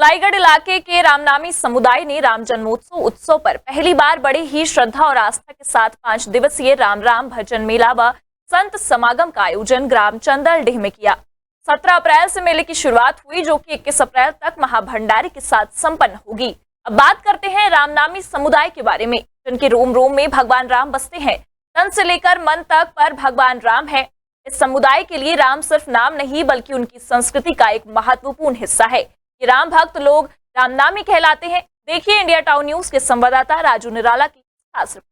बिलाईगढ़ इलाके के रामनामी समुदाय ने राम जन्मोत्सव उत्सव पर पहली बार बड़े ही श्रद्धा और आस्था के साथ 5 दिवसीय राम राम भजन मेला व संत समागम का आयोजन ग्राम चंदलडीह में किया। 17 अप्रैल से मेले की शुरुआत हुई, जो कि 21 अप्रैल तक महाभंडारे के साथ संपन्न होगी। अब बात करते हैं रामनामी समुदाय के बारे में, जिनके रोम रोम में भगवान राम बसते हैं। तन से लेकर मन तक पर भगवान राम है। इस समुदाय के लिए राम सिर्फ नाम नहीं, बल्कि उनकी संस्कृति का एक महत्वपूर्ण हिस्सा है। ये राम भक्त लोग रामनामी कहलाते हैं। देखिए इंडिया टाउन न्यूज के संवाददाता राजू निराला की खास रिपोर्ट।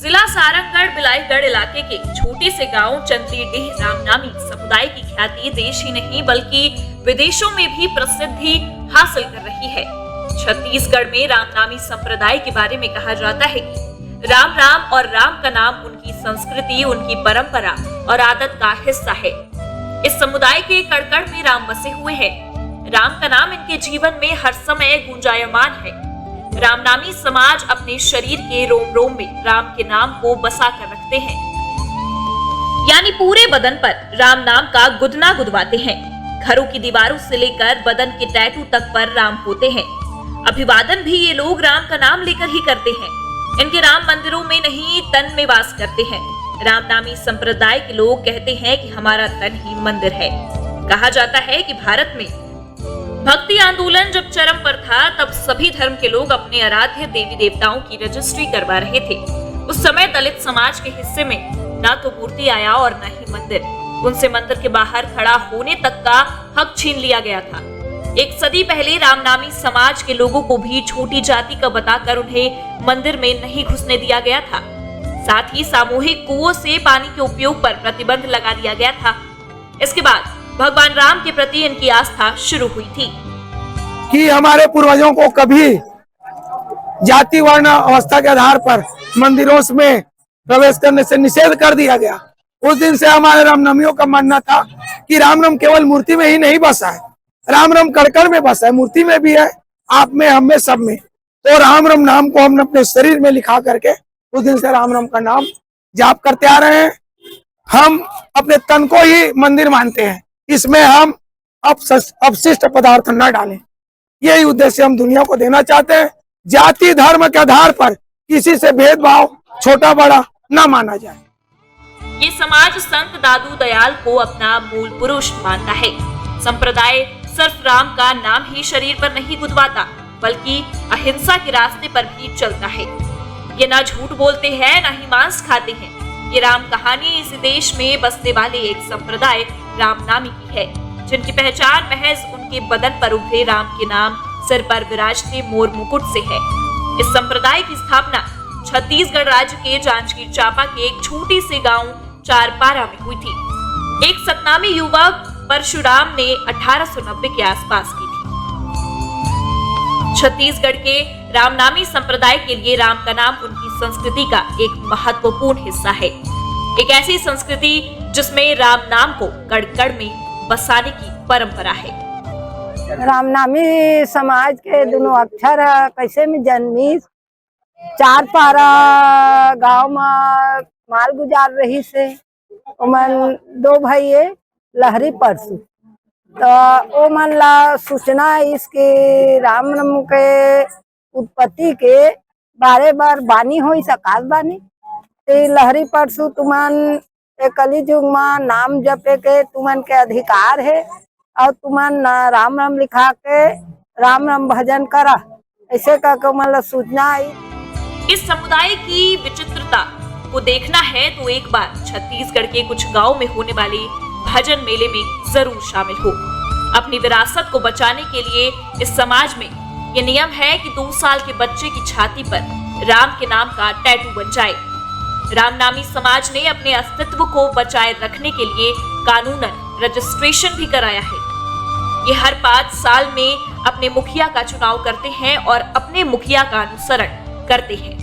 जिला सारंगगढ़ बिलाईगढ़ इलाके के छोटे से गांव चंदलडीह रामनामी समुदाय की ख्याति देश ही नहीं बल्कि विदेशों में भी प्रसिद्धि हासिल कर रही है। छत्तीसगढ़ में रामनामी संप्रदाय के बारे में कहा जाता है कि राम राम और राम का नाम उनकी संस्कृति, उनकी परंपरा और आदत का हिस्सा है। इस समुदाय के कड़कड़ में राम बसे हुए हैं। राम का नाम इनके जीवन में हर समय गुंजायमान है। रामनामी समाज अपने शरीर के रोम रोम में राम के नाम को बसा कर रखते हैं, यानी पूरे बदन पर राम नाम का गुदना गुदवाते हैं। घरों की दीवारों से लेकर बदन के टैटू तक पर राम होते हैं। अभिवादन भी ये लोग राम का नाम लेकर ही करते हैं। इनके राम मंदिरों में नहीं, तन में वास करते हैं। रामनामी संप्रदाय के लोग कहते हैं कि हमारा तन ही मंदिर है। कहा जाता है कि भारत में भक्ति आंदोलन जब चरम पर था, तब सभी धर्म के लोग अपने आराध्य देवी देवताओं की रजिस्ट्री करवा रहे थे। उस समय दलित समाज के हिस्से में ना तो मूर्ति आया और न ही मंदिर। उनसे मंदिर के बाहर खड़ा होने तक का हक छीन लिया गया था। एक सदी पहले रामनामी समाज के लोगों को भी छोटी जाति का बताकर उन्हें मंदिर में नहीं घुसने दिया गया था। साथ ही सामूहिक कुओं से पानी के उपयोग पर प्रतिबंध लगा दिया गया था। इसके बाद भगवान राम के प्रति इनकी आस्था शुरू हुई थी कि हमारे पूर्वजों को कभी जाति वर्ण अवस्था के आधार पर मंदिरों में प्रवेश करने से निषेध कर दिया गया। उस दिन से हमारे रामनामियों का मानना था कि राम राम केवल मूर्ति में ही नहीं बसा है, राम राम कड़कड़ में बसा है, मूर्ति में भी है, आप में, हम में, सब में। तो राम राम नाम को हमने अपने शरीर में लिखा करके उस दिन से राम राम का नाम जाप करते आ रहे हैं। हम अपने तन को ही मंदिर मानते हैं, इसमें हम अपशिष्ट पदार्थ न डालें। यही उद्देश्य हम दुनिया को देना चाहते हैं। जाति धर्म के आधार पर किसी से भेदभाव छोटा बड़ा न माना जाए। ये समाज संत दादू दयाल को अपना मूल पुरुष मानता है। संप्रदाय सिर्फ राम का नाम ही शरीर पर नहीं गुदवाता, बल्कि अहिंसा के रास्ते पर भी चलता है। ये ना झूठ बोलते हैं, ना ही मांस खाते हैं। ये राम कहानी इस देश में बसने वाले एक संप्रदाय रामनामी की है, जिनकी पहचान महज उनके बदन पर उभरे राम के नाम, सिर पर विराजते मोर मुकुट से है। इस संप्रदाय की स्थापना छत्तीसगढ़ राज्य के जांजगीर चांपा के एक छोटे से गांव चारपारा में हुई थी। एक सतनामी युवक परशुराम ने 1890 के आसपास की थी। छत्तीसगढ़ के रामनामी संप्रदाय के लिए राम का नाम उनकी संस्कृति का एक महत्वपूर्ण हिस्सा है। एक ऐसी संस्कृति जिसमें राम नाम को कड़-कड़ में बसाने की परंपरा है। रामनामी समाज के दोनों अक्षर कैसे में जन्मी चारपारा गांव में माल गुजार रही से ओमन 2 भाई लहरी परसू, तो ओ मन ला सूचना इसके राम नाम के उत्पत्ति के बारे बार बानी हो सकाल बानी ते लहरी परसू तुमन कली युग में नाम जपे के तुमन के अधिकार है और तुमन राम राम लिखा के राम राम भजन करा, ऐसे का मतलब सूचना आई। इस समुदाय की विचित्रता को देखना है तो एक बार छत्तीसगढ़ के कुछ गांव में होने वाले भजन मेले में जरूर शामिल हो। अपनी विरासत को बचाने के लिए इस समाज में ये नियम है कि 2 साल के बच्चे की छाती पर राम के नाम का टैटू बन जाए। रामनामी समाज ने अपने अस्तित्व को बचाए रखने के लिए कानूनन रजिस्ट्रेशन भी कराया है। ये हर 5 साल में अपने मुखिया का चुनाव करते हैं और अपने मुखिया का अनुसरण करते हैं।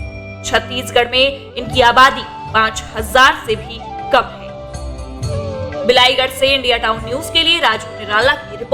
छत्तीसगढ़ में इनकी आबादी 5000 से भी कम है। बिलाईगढ़ से इंडिया टाउन न्यूज के लिए राजू निराला की रिपोर्ट।